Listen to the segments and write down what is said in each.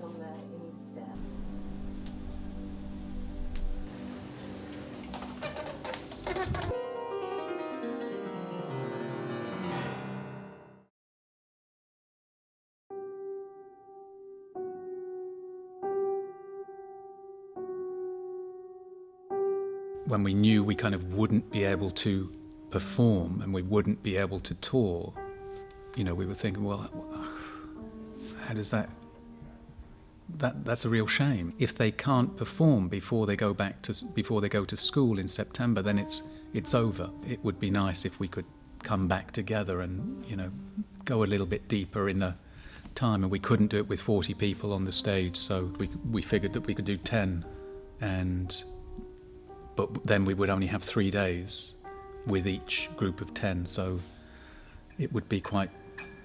on there instead. When we knew we kind of wouldn't be able to perform and we wouldn't be able to tour, we were thinking, well, how does that's a real shame. If they can't perform before they go to school in September, then it's over. It would be nice if we could come back together and, go a little bit deeper in the time, and we couldn't do it with 40 people on the stage, so we figured that we could do 10, but then we would only have 3 days with each group of 10, so it would be quite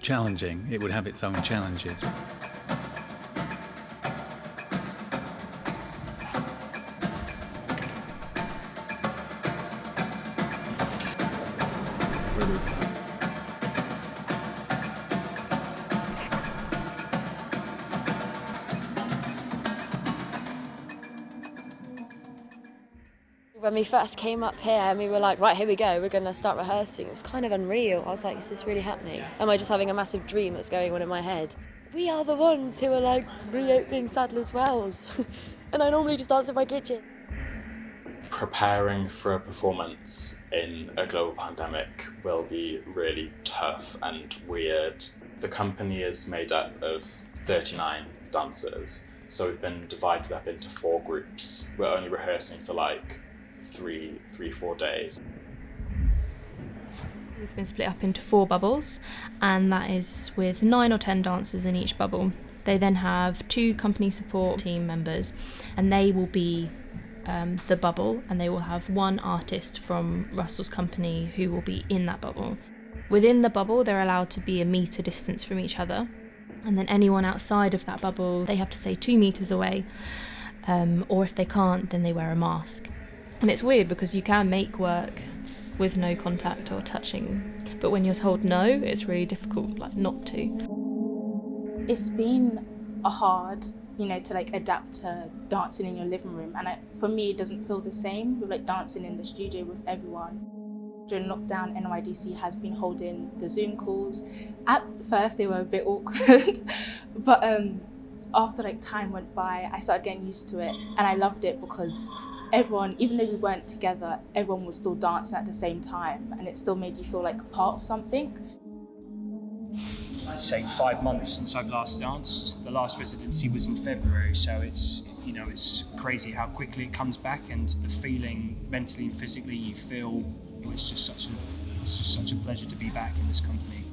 challenging. It would have its own challenges. When we first came up here and we were like, right, here we go, we're going to start rehearsing, it was kind of unreal. I was like, is this really happening? Am I just having a massive dream that's going on in my head? We are the ones who are like reopening Sadler's Wells. And I normally just dance in my kitchen. Preparing for a performance in a global pandemic will be really tough and weird. The company is made up of 39 dancers, so we've been divided up into 4 groups. We're only rehearsing for like 4 days. We've been split up into 4 bubbles, and that is with 9 or 10 dancers in each bubble. They then have 2 company support team members, and they will be the bubble, and they will have 1 artist from Russell's company who will be in that bubble. Within the bubble, they're allowed to be a metre distance from each other, and then anyone outside of that bubble, they have to stay 2 metres away, or if they can't, then they wear a mask. And it's weird because you can make work with no contact or touching, but when you're told no, it's really difficult, like, not to. It's been hard, to adapt to dancing in your living room, and for me it doesn't feel the same with dancing in the studio with everyone. During lockdown, NYDC has been holding the Zoom calls. At first they were a bit awkward, but after time went by, I started getting used to it, and I loved it because everyone, even though we weren't together, everyone was still dancing at the same time, and it still made you feel like part of something. I'd say 5 months since I've last danced. The last residency was in February, so it's crazy how quickly it comes back, and the feeling mentally and physically you feel. It's just such a pleasure to be back in this company.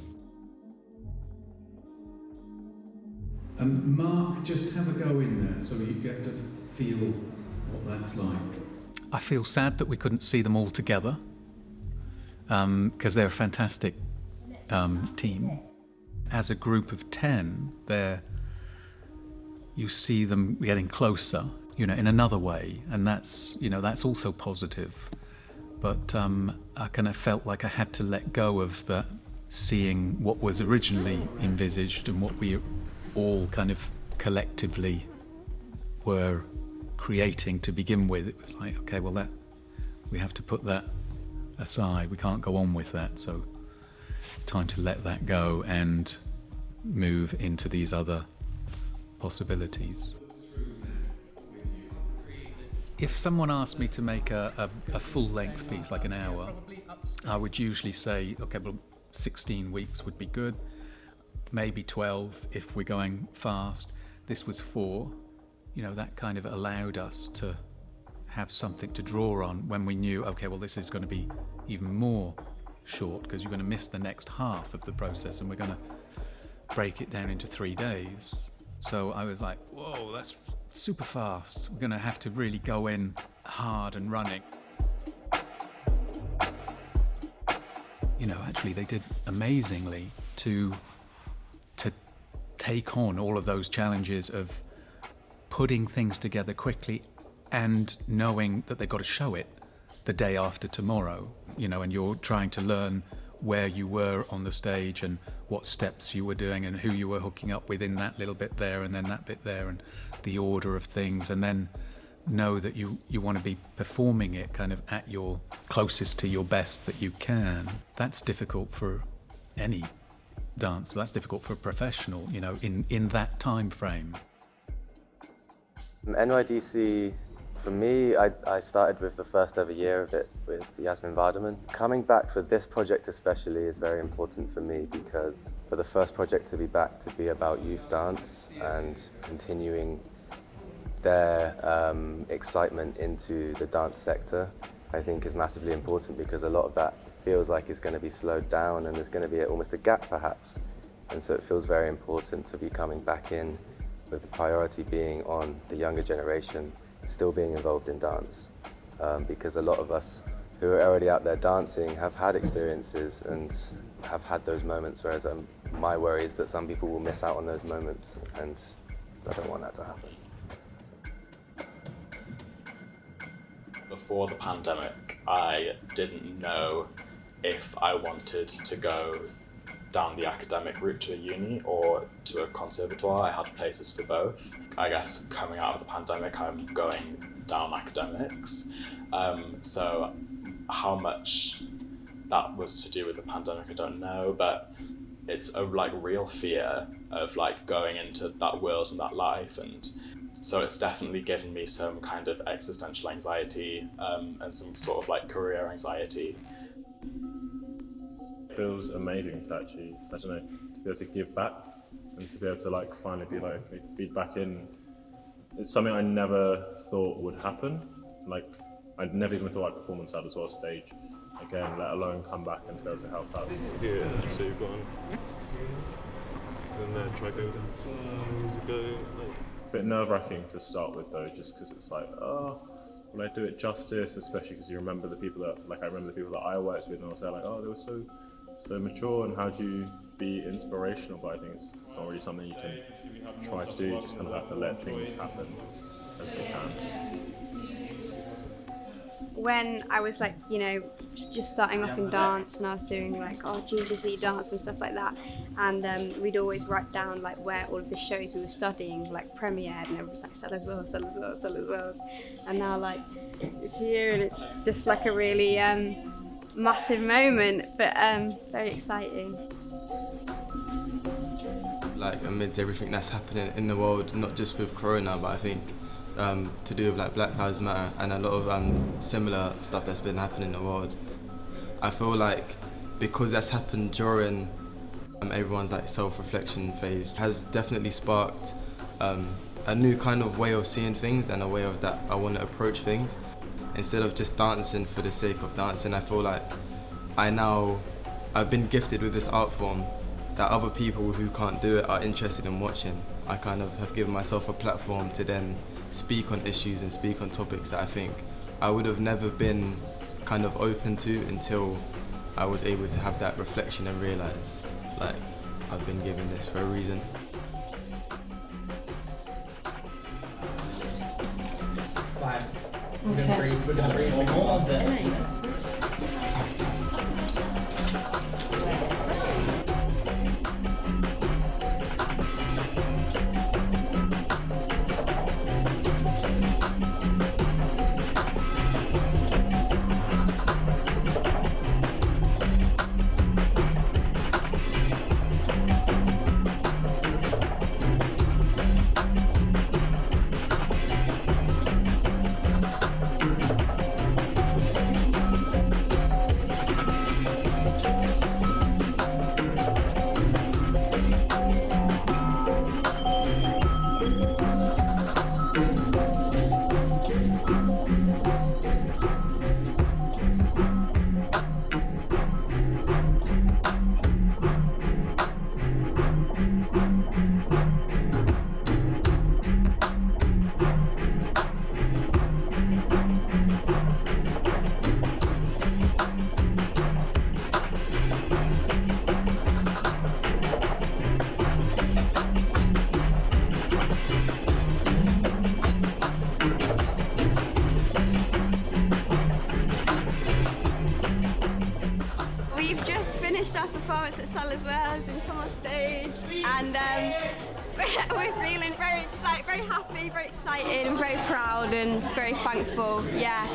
Mark, just have a go in there so you get to feel what that's like. I feel sad that we couldn't see them all together, because they're a fantastic team. As a group of 10, you see them getting closer, in another way, and that's also positive. But I kind of felt like I had to let go of that, seeing what was originally envisaged and what we all kind of collectively were creating to begin with. It was like, okay, well, we have to put that aside. We can't go on with that. So it's time to let that go and move into these other possibilities. If someone asked me to make a full-length piece, like an hour, I would usually say, okay, well, 16 weeks would be good, maybe 12 if we're going fast. This was 4. That kind of allowed us to have something to draw on when we knew, okay, well, this is going to be even more short because you're going to miss the next half of the process, and we're going to break it down into 3 days. So I was like, whoa, that's super fast. We're going to have to really go in hard and running. Actually they did amazingly to take on all of those challenges of putting things together quickly and knowing that they've got to show it the day after tomorrow, and you're trying to learn where you were on the stage and what steps you were doing and who you were hooking up with in that little bit there and then that bit there and the order of things, and then know that you want to be performing it kind of at your closest to your best that you can. That's difficult for any dancer. That's difficult for a professional, you know, in that time frame. NYDC, for me, I started with the first ever year of it with Yasmin Vardaman. Coming back for this project especially is very important for me, because for the first project to be back, to be about youth dance and continuing their excitement into the dance sector, I think is massively important, because a lot of that feels like it's going to be slowed down and there's going to be almost a gap perhaps. And so it feels very important to be coming back in with the priority being on the younger generation still being involved in dance, because a lot of us who are already out there dancing have had experiences and have had those moments, whereas my worry is that some people will miss out on those moments, and I don't want that to happen. Before the pandemic, I didn't know if I wanted to go down the academic route to a uni or to a conservatoire. I had places for both. I guess coming out of the pandemic, I'm going down academics. So how much that was to do with the pandemic, I don't know, but it's a real fear of going into that world and that life, and so it's definitely given me some kind of existential anxiety and some sort of career anxiety. It feels amazing to actually, I don't know, to be able to give back and to be able to finally be feed back in. It's something I never thought would happen. I never even thought I'd perform on Sadler as well stage again, let alone come back and to be able to help out. Yeah, so you've got and try go go. Bit nerve-wracking to start with though, just because it's oh, will I do it justice? Especially because you remember the people that, I remember the people that I worked with, and I'll say oh, they were so mature, and how do you be inspirational? But I think it's not really something you can try to do. You just kind of have to let things happen as they can. When I was just starting off in dance, and I was doing GCSE dance and stuff like that, and we'd always write down where all of the shows we were studying premiered, and it was Sadler's Wells, Sadler's Wells, Sadler's Wells, and now it's here, and it's just a really massive moment, but very exciting. Amidst everything that's happening in the world, not just with Corona, but I think to do with Black Lives Matter and a lot of similar stuff that's been happening in the world. I feel because that's happened during everyone's self-reflection phase, has definitely sparked a new kind of way of seeing things and a way of that I want to approach things. Instead of just dancing for the sake of dancing, I feel I've been gifted with this art form that other people who can't do it are interested in watching. I kind of have given myself a platform to then speak on issues and speak on topics that I think I would have never been kind of open to until I was able to have that reflection and realise I've been given this for a reason. as well as in come on stage, and we're feeling very happy, very excited, and very proud and very thankful. Yeah.